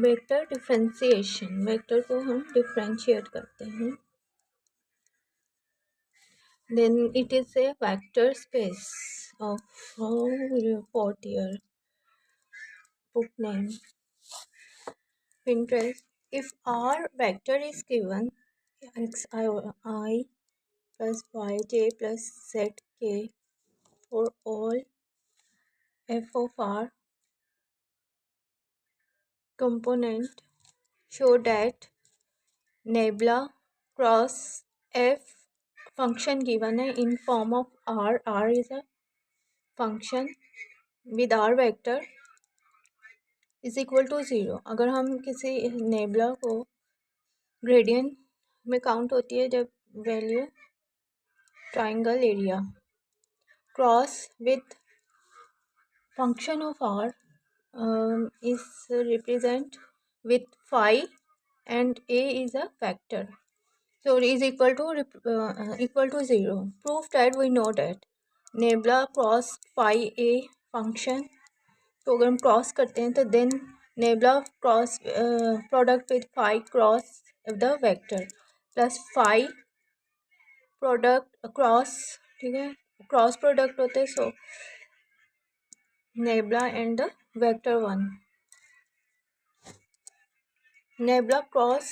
Vector differentiation, vector को हम differentiate करते हैं, then it is a vector space of report here book name Pinterest. If R vector is given xi plus yj plus zk for all f of R component, show that nebula cross f function given in form of R. R is a function with R vector is equal to 0. अगर हम किसी nebula को gradient में count होती है जब value triangle area cross with function of R is represent with phi and A is a vector, so it is equal to 0. Proof that we know that nebula cross phi A function, तो अगर हम cross करते हैं तो then nebula cross product with phi cross the vector plus phi product cross, ठीक है, cross product होते हैं, सो nebula and the vector 1, nebula cross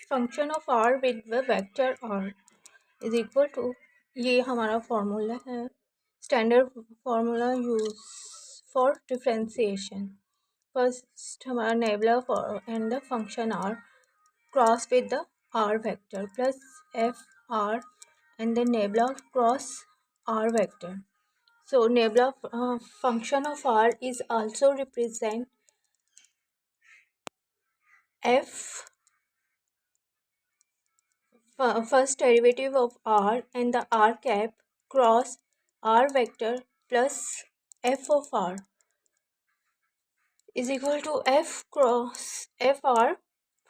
function of R with the vector R is equal to, ये हमारा formula है, standard formula use for differentiation. First हमारा nebula and the function R cross with the R vector plus f R and then nebula cross R vector. So nebula function of R is also represent f first derivative of R and the R cap cross R vector plus f of R is equal to f cross f R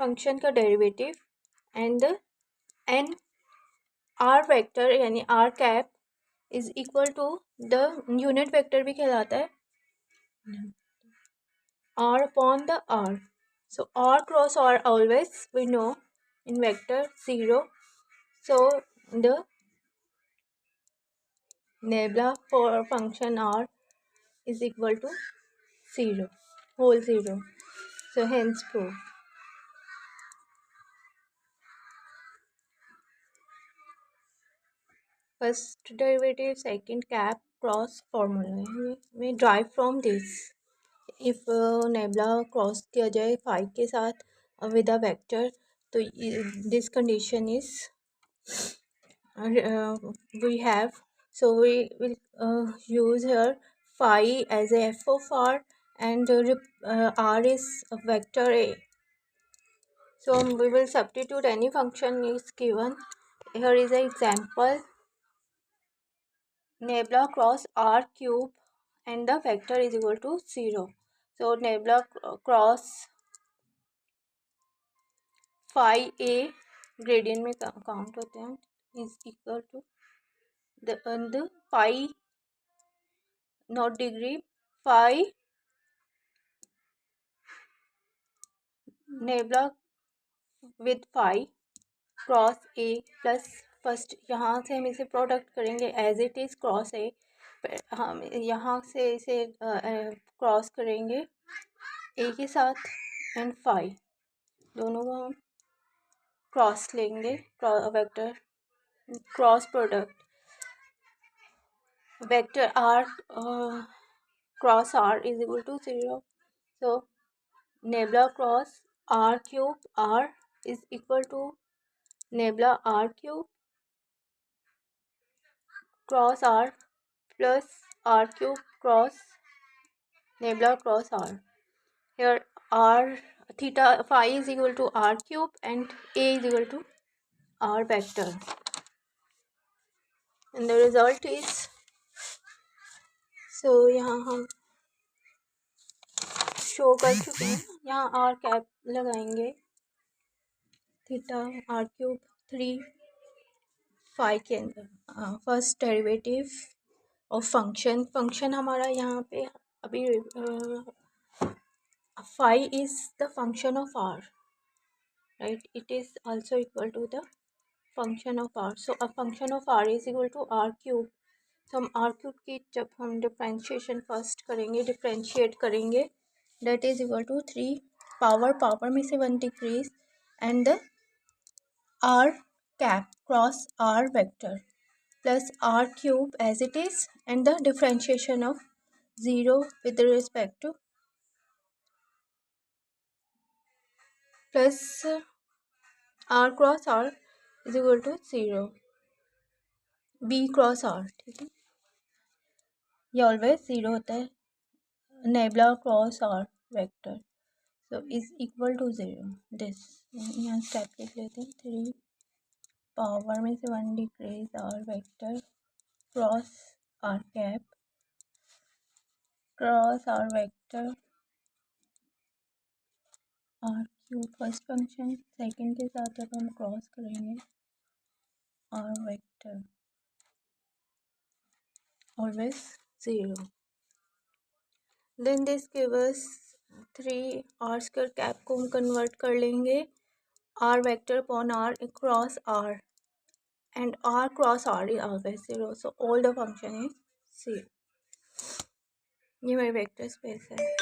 function का derivative and the n R vector यानी R cap is equal to the unit vector भी कहलाता है R upon the R. So R cross R always we know in vector 0. So the nebula for function R is equal to 0, whole 0. So hence proof. First derivative, second cap, cross formula we derive from this. If nebula cross किया जाए phi के साथ with a vector, तो this condition is we have, so we will use here phi as a f of R and R is a vector A. So we will substitute any function is given. Here is an example, nebula cross R cube and the vector is equal to 0. So nebula cross phi A gradient में count होते हैं is equal to the phi not degree phi nebula with phi cross a plus first यहाँ से हम इसे product करेंगे as it is cross a, हम यहाँ से इसे क्रॉस करेंगे ए के साथ एंड फाई, दोनों को हम क्रॉस लेंगे, vector cross product vector r cross r is equal to 0. So nebula cross r cube r is equal to nebula R cube cross R plus R cube cross nebula cross R. Here R theta phi is equal to R cube and A is equal to R vector, and the result is, so यहाँ हम show कर चुके हैं, यहाँ R cap लगाएंगे, theta R cube 3 phi के अंदर first derivative of function हमारा यहाँ पे अभी phi is the function of r, right? It is also equal to the function of r. So a function of r is equal to r cube. तो हम r cube की जब हम differentiation first करेंगे, डिफ्रेंशिएट करेंगे, that is equal to 3 power में से 1 decrease and the r cap cross r vector plus r cube as it is and the differentiation of 0 with respect to plus r cross r is equal to 0 b cross r, ठीक है, ये always 0 होता है, nebula cross r vector, so is equal to 0 this, यहाँ step लिख लेते हैं, 3 power में से 1 decrease r vector cross r cap cross r vector r cube first function, second के साथ जब हम क्रॉस करेंगे r vector always 0, then this gives us 3 r square cap को हम कन्वर्ट कर लेंगे r vector upon r cross r and r cross r is always 0, so all the function is 0. ये मेरी वेक्टर स्पेस है.